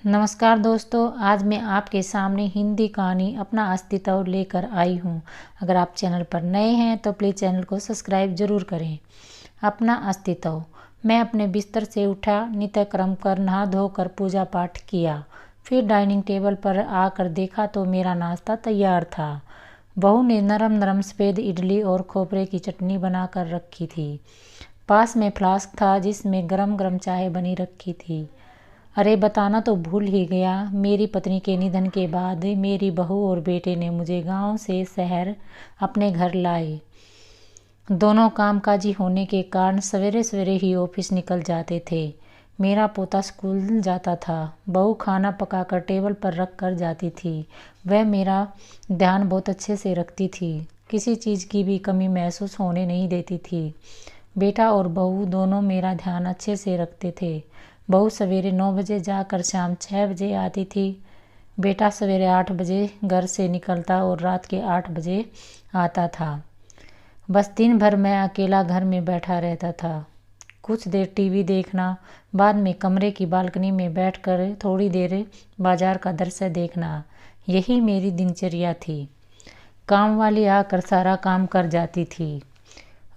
नमस्कार दोस्तों, आज मैं आपके सामने हिंदी कहानी अपना अस्तित्व लेकर आई हूँ। अगर आप चैनल पर नए हैं तो प्लीज़ चैनल को सब्सक्राइब ज़रूर करें। अपना अस्तित्व। मैं अपने बिस्तर से उठा, नित्यक्रम कर नहा धोकर पूजा पाठ किया। फिर डाइनिंग टेबल पर आकर देखा तो मेरा नाश्ता तैयार था। बहू ने नरम नरम सफ़ेद इडली और खोपरे की चटनी बनाकर रखी थी। पास में फ्लास्क था जिसमें गरम गरम चाय बनी रखी थी। अरे बताना तो भूल ही गया, मेरी पत्नी के निधन के बाद मेरी बहू और बेटे ने मुझे गांव से शहर अपने घर लाए। दोनों कामकाजी होने के कारण सवेरे सवेरे ही ऑफिस निकल जाते थे। मेरा पोता स्कूल जाता था। बहू खाना पकाकर टेबल पर रख कर जाती थी। वह मेरा ध्यान बहुत अच्छे से रखती थी, किसी चीज़ की भी कमी महसूस होने नहीं देती थी। बेटा और बहू दोनों मेरा ध्यान अच्छे से रखते थे। बहू सवेरे 9 बजे जाकर शाम 6 बजे आती थी। बेटा सवेरे 8 बजे घर से निकलता और रात के 8 बजे आता था। बस दिन भर मैं अकेला घर में बैठा रहता था। कुछ देर टीवी देखना, बाद में कमरे की बालकनी में बैठकर थोड़ी देर बाजार का दृश्य देखना, यही मेरी दिनचर्या थी। काम वाली आकर सारा काम कर जाती थी।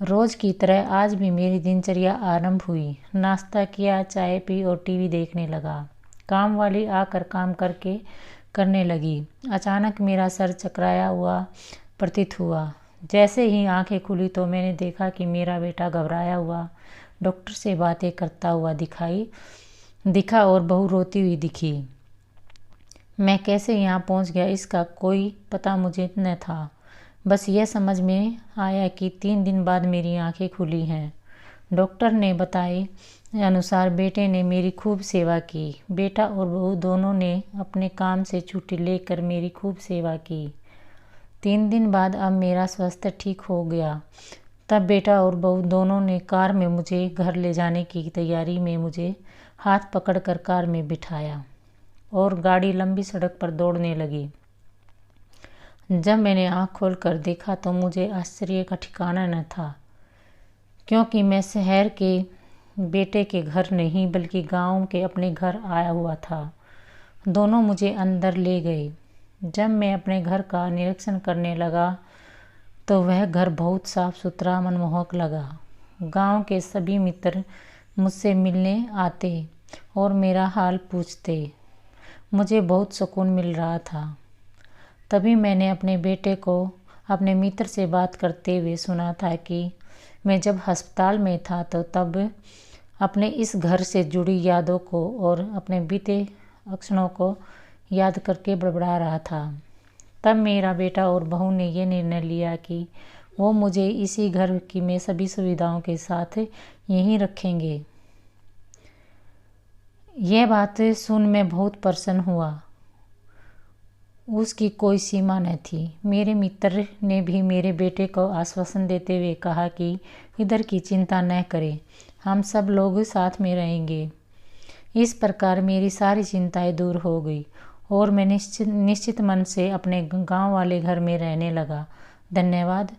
रोज़ की तरह आज भी मेरी दिनचर्या आरंभ हुई। नाश्ता किया, चाय पी और टीवी देखने लगा। काम वाली आकर काम करने लगी। अचानक मेरा सर चकराया हुआ प्रतीत हुआ। जैसे ही आंखें खुली तो मैंने देखा कि मेरा बेटा घबराया हुआ डॉक्टर से बातें करता हुआ दिखा और बहू रोती हुई दिखी। मैं कैसे यहाँ पहुँच गया इसका कोई पता मुझे न था। बस यह समझ में आया कि 3 दिन बाद मेरी आंखें खुली हैं। डॉक्टर ने बताए अनुसार बेटे ने मेरी खूब सेवा की। बेटा और बहू दोनों ने अपने काम से छुट्टी लेकर मेरी खूब सेवा की। 3 दिन बाद अब मेरा स्वास्थ्य ठीक हो गया। तब बेटा और बहू दोनों ने कार में मुझे घर ले जाने की तैयारी में मुझे हाथ पकड़कर कार में बिठाया और गाड़ी लंबी सड़क पर दौड़ने लगी। जब मैंने आँख खोलकर देखा तो मुझे आश्चर्य का ठिकाना न था, क्योंकि मैं शहर के बेटे के घर नहीं बल्कि गांव के अपने घर आया हुआ था। दोनों मुझे अंदर ले गए। जब मैं अपने घर का निरीक्षण करने लगा तो वह घर बहुत साफ सुथरा मनमोहक लगा। गांव के सभी मित्र मुझसे मिलने आते और मेरा हाल पूछते। मुझे बहुत सुकून मिल रहा था। तभी मैंने अपने बेटे को अपने मित्र से बात करते हुए सुना था कि मैं जब अस्पताल में था तो तब अपने इस घर से जुड़ी यादों को और अपने बीते क्षणों को याद करके बड़बड़ा रहा था। तब मेरा बेटा और बहू ने ये निर्णय लिया कि वो मुझे इसी घर की में सभी सुविधाओं के साथ यहीं रखेंगे। यह बात सुन मैं बहुत प्रसन्न हुआ। उसकी कोई सीमा न थी। मेरे मित्र ने भी मेरे बेटे को आश्वासन देते हुए कहा कि इधर की चिंता न करें, हम सब लोग साथ में रहेंगे। इस प्रकार मेरी सारी चिंताएं दूर हो गई और मैं निश्चित मन से अपने गांव वाले घर में रहने लगा। धन्यवाद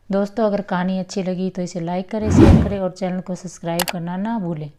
दोस्तों। अगर कहानी अच्छी लगी तो इसे लाइक करें, शेयर करें और चैनल को सब्सक्राइब करना ना भूलें।